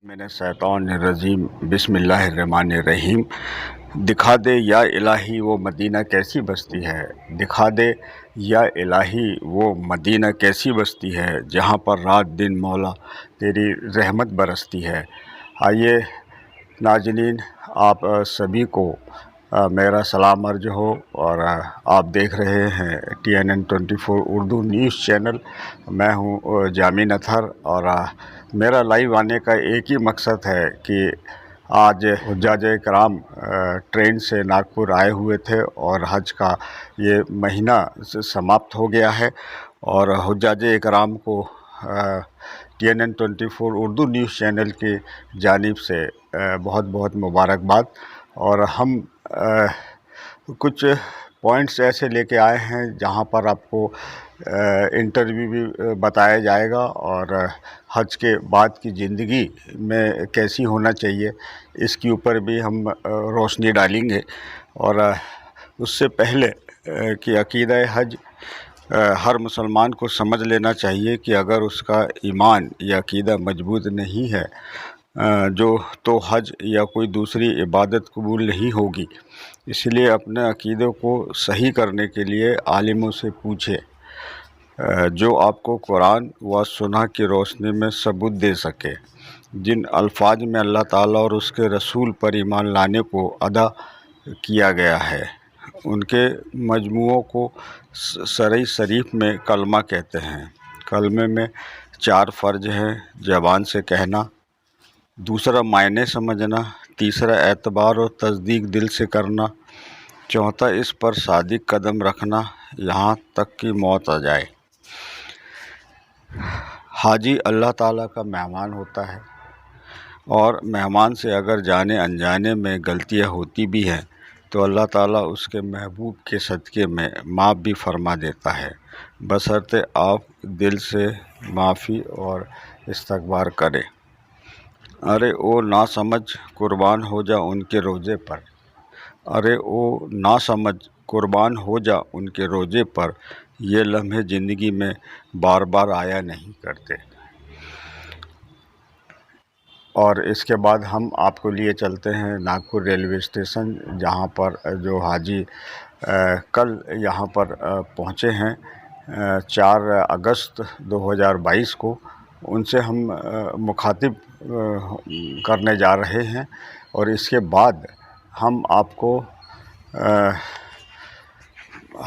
من الشیطان الرجیم بسم اللہ الرحمن الرحیم۔ دکھا دے یا الہی وہ مدینہ کیسی بستی ہے، دکھا دے یا الہی وہ مدینہ کیسی بستی ہے، جہاں پر رات دن مولا تیری رحمت برستی ہے۔ آئیے ناظرین، آپ سبھی کو میرا سلام عرض ہو، اور آپ دیکھ رہے ہیں TNN24 اردو نیوز چینل۔ میں ہوں جامین اطہر، اور میرا لائیو آنے کا ایک ہی مقصد ہے کہ آج حجاج کرام ٹرین سے ناگپور آئے ہوئے تھے، اور حج کا یہ مہینہ سماپت ہو گیا ہے، اور حجاج کرام کو TNN24 اردو نیوز چینل کی جانب سے بہت بہت مبارکباد۔ اور ہم کچھ پوائنٹس ایسے لے کے آئے ہیں جہاں پر آپ کو انٹرویو بھی بتایا جائے گا، اور حج کے بعد کی زندگی میں کیسی ہونا چاہیے اس کے اوپر بھی ہم روشنی ڈالیں گے۔ اور اس سے پہلے کہ عقیدہ حج ہر مسلمان کو سمجھ لینا چاہیے کہ اگر اس کا ایمان یا عقیدہ مضبوط نہیں ہے تو حج یا کوئی دوسری عبادت قبول نہیں ہوگی۔ اس لیے اپنے عقیدے کو صحیح کرنے کے لیے عالموں سے پوچھے، جو آپ کو قرآن و سنہ کی روشنی میں ثبوت دے سکے۔ جن الفاظ میں اللہ تعالیٰ اور اس کے رسول پر ایمان لانے کو ادا کیا گیا ہے، ان کے مجموعوں کو شرع شریف میں کلمہ کہتے ہیں۔ کلمے میں 4 فرض ہیں: زبان سے کہنا، دوسرا معنی سمجھنا، تیسرا اعتبار اور تصدیق دل سے کرنا، چوتھا اس پر صادق قدم رکھنا یہاں تک کہ موت آ جائے۔ حاجی اللہ تعالیٰ کا مہمان ہوتا ہے، اور مہمان سے اگر جانے انجانے میں غلطیاں ہوتی بھی ہیں تو اللہ تعالیٰ اس کے محبوب کے صدقے میں معاف بھی فرما دیتا ہے، بشرطے آپ دل سے معافی اور استغفار کریں۔ ارے او ناسمجھ قربان ہو جا ان کے روزے پر، ارے او ناسمجھ قربان ہو جا ان کے روزے پر، یہ لمحے زندگی میں بار بار آیا نہیں کرتے۔ اور اس کے بعد ہم آپ کو لیے چلتے ہیں ناگپور ریلوے اسٹیشن، جہاں پر جو حاجی کل یہاں پر پہنچے ہیں 4 اگست 2022 کو، ان سے ہم مخاطب کرنے جا رہے ہیں، اور اس کے بعد ہم آپ کو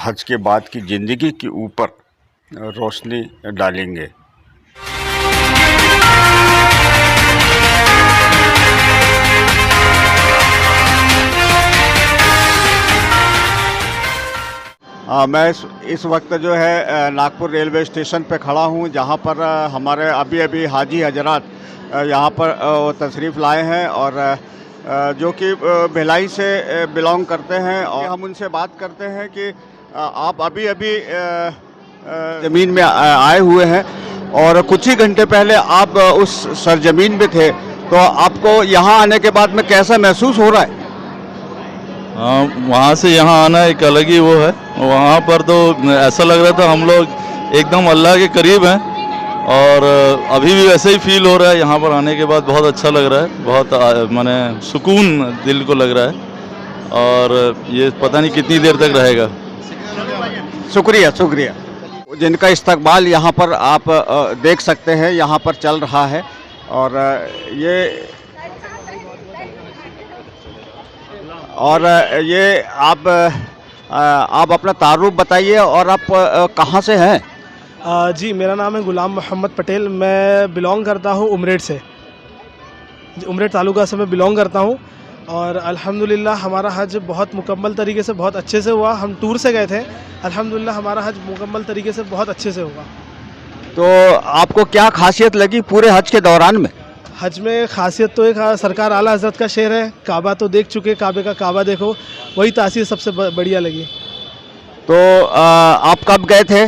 حج کے بعد کی زندگی کے اوپر روشنی ڈالیں گے۔ میں اس وقت جو ہے ناگپور ریلوے اسٹیشن پہ کھڑا ہوں، جہاں پر ہمارے ابھی حاجی حضرات یہاں پر تشریف لائے ہیں، اور جو کہ بھلائی سے بلانگ کرتے ہیں، اور ہم ان سے بات کرتے ہیں کہ آپ ابھی زمین میں آئے ہوئے ہیں، اور کچھ ہی گھنٹے پہلے آپ اس سرزمین پہ تھے، تو آپ کو یہاں آنے کے بعد میں کیسا محسوس ہو رہا ہے؟ وہاں سے یہاں آنا ایک الگ ہی وہ ہے۔ وہاں پر تو ایسا لگ رہا تھا ہم لوگ ایک دم اللہ کے قریب ہیں، اور ابھی بھی ویسے ہی فیل ہو رہا ہے۔ یہاں پر آنے کے بعد بہت اچھا لگ رہا ہے، بہت سکون دل کو لگ رہا ہے، اور یہ پتہ نہیں کتنی دیر تک رہے گا۔ شکریہ۔ جن کا استقبال یہاں پر آپ دیکھ سکتے ہیں یہاں پر چل رہا ہے، اور یہ آپ اپنا تعارف بتائیے، اور آپ کہاں سے ہیں؟ جی، میرا نام ہے غلام محمد پٹیل، میں بلانگ کرتا ہوں امریٹ سے، امریٹ تعلقہ سے میں بلانگ کرتا ہوں، اور الحمدللہ ہمارا حج بہت مکمل طریقے سے بہت اچھے سے ہوا۔ ہم ٹور سے گئے تھے، الحمدللہ ہمارا حج مکمل طریقے سے بہت اچھے سے ہوا۔ تو آپ کو کیا خاصیت لگی پورے حج کے دوران میں؟ حج میں خاصیت تو ایک سرکار اعلیٰ حضرت کا شعر ہے، کعبہ تو دیکھ چکے، کعبے کا کعبہ دیکھو، وہی تاثیر سب سے بڑھیا لگی۔ تو آپ کب گئے تھے؟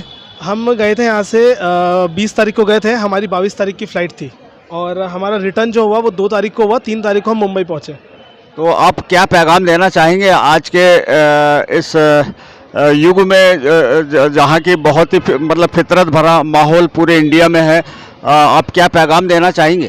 ہم گئے تھے یہاں سے 20 تاریخ کو گئے تھے، ہماری 22 تاریخ کی فلائٹ تھی، اور ہمارا ریٹرن جو ہوا وہ 2 تاریخ کو ہوا، 3 تاریخ کو ہم ممبئی پہنچے۔ تو آپ کیا پیغام دینا چاہیں گے آج کے اس یگ میں، جہاں کی بہت ہی فطرت بھرا ماحول پورے انڈیا میں ہے؟ آپ کیا پیغام دینا چاہیں گے؟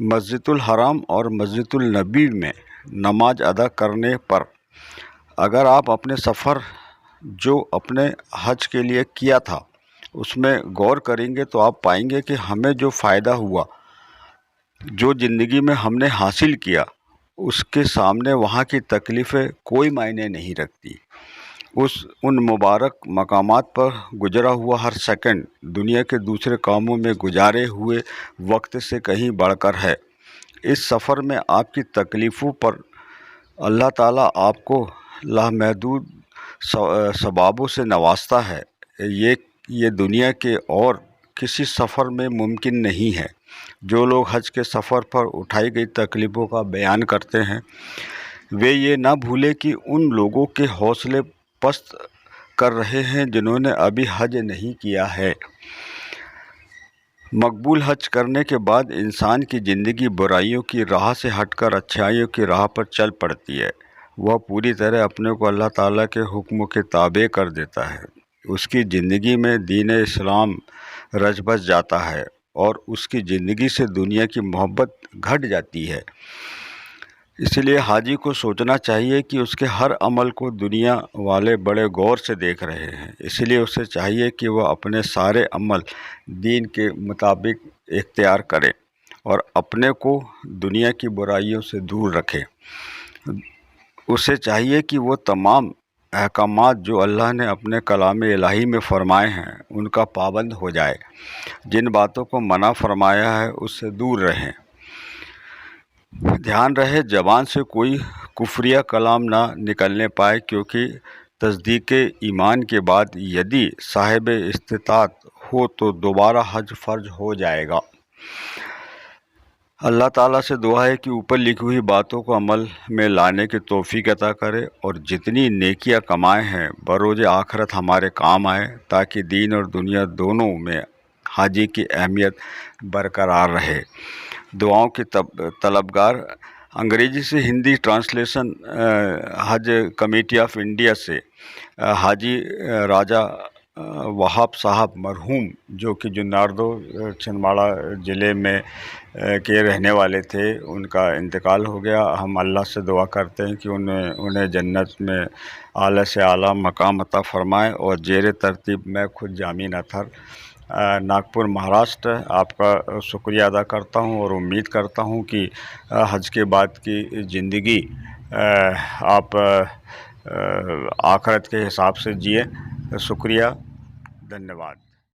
مسجد الحرام اور مسجد النبی میں نماز ادا کرنے پر اگر آپ اپنے سفر جو اپنے حج کے لیے کیا تھا اس میں غور کریں گے تو آپ پائیں گے کہ ہمیں جو فائدہ ہوا، جو زندگی میں ہم نے حاصل کیا، اس کے سامنے وہاں کی تکلیفیں کوئی معنی نہیں رکھتی۔ ان مبارک مقامات پر گزرا ہوا ہر سیکنڈ دنیا کے دوسرے کاموں میں گزارے ہوئے وقت سے کہیں بڑھ کر ہے۔ اس سفر میں آپ کی تکلیفوں پر اللہ تعالیٰ آپ کو لامحدود ثوابوں سے نوازتا ہے۔ یہ دنیا کے اور کسی سفر میں ممکن نہیں ہے۔ جو لوگ حج کے سفر پر اٹھائی گئی تکلیفوں کا بیان کرتے ہیں، وہ یہ نہ بھولے کہ ان لوگوں کے حوصلے پست کر رہے ہیں جنہوں نے ابھی حج نہیں کیا ہے۔ مقبول حج کرنے کے بعد انسان کی زندگی برائیوں کی راہ سے ہٹ کر اچھائیوں کی راہ پر چل پڑتی ہے۔ وہ پوری طرح اپنے کو اللہ تعالیٰ کے حکموں کے تابع کر دیتا ہے۔ اس کی زندگی میں دین اسلام رچ بس جاتا ہے اور اس کی زندگی سے دنیا کی محبت گھٹ جاتی ہے۔ اس لیے حاجی کو سوچنا چاہیے کہ اس کے ہر عمل کو دنیا والے بڑے غور سے دیکھ رہے ہیں، اس لیے اسے چاہیے کہ وہ اپنے سارے عمل دین کے مطابق اختیار کرے اور اپنے کو دنیا کی برائیوں سے دور رکھے۔ اسے چاہیے کہ وہ تمام احکامات جو اللہ نے اپنے کلام الہی میں فرمائے ہیں ان کا پابند ہو جائے، جن باتوں کو منع فرمایا ہے اس سے دور رہیں۔ دھیان رہے زبان سے کوئی کفریہ کلام نہ نکلنے پائے، کیونکہ تصدیق ایمان کے بعد یدی صاحب استطاعت ہو تو دوبارہ حج فرض ہو جائے گا۔ اللہ تعالیٰ سے دعا ہے کہ اوپر لکھی ہوئی باتوں کو عمل میں لانے کی توفیق عطا کرے اور جتنی نیکیاں کمائے ہیں بروز آخرت ہمارے کام آئے، تاکہ دین اور دنیا دونوں میں حاجی کی اہمیت برقرار رہے۔ دعاؤں کے طلبگار انگریزی سے Hindi translation Hajj committee of India سے حاجی راجہ وہاب صاحب مرحوم، جو کہ جناردو چھندواڑہ ضلع میں کے رہنے والے تھے، ان کا انتقال ہو گیا۔ ہم اللہ سے دعا کرتے ہیں کہ انہیں جنت میں اعلیٰ سے اعلیٰ مقام عطا فرمائے۔ اور زیر ترتیب میں خود جامعین اطہر ناگپور مہاراشٹر آپ کا شکریہ ادا کرتا ہوں اور امید کرتا ہوں کہ حج کے بعد کی زندگی آپ آخرت کے حساب سے جئیں۔ شکریہ، دھنیہ واد۔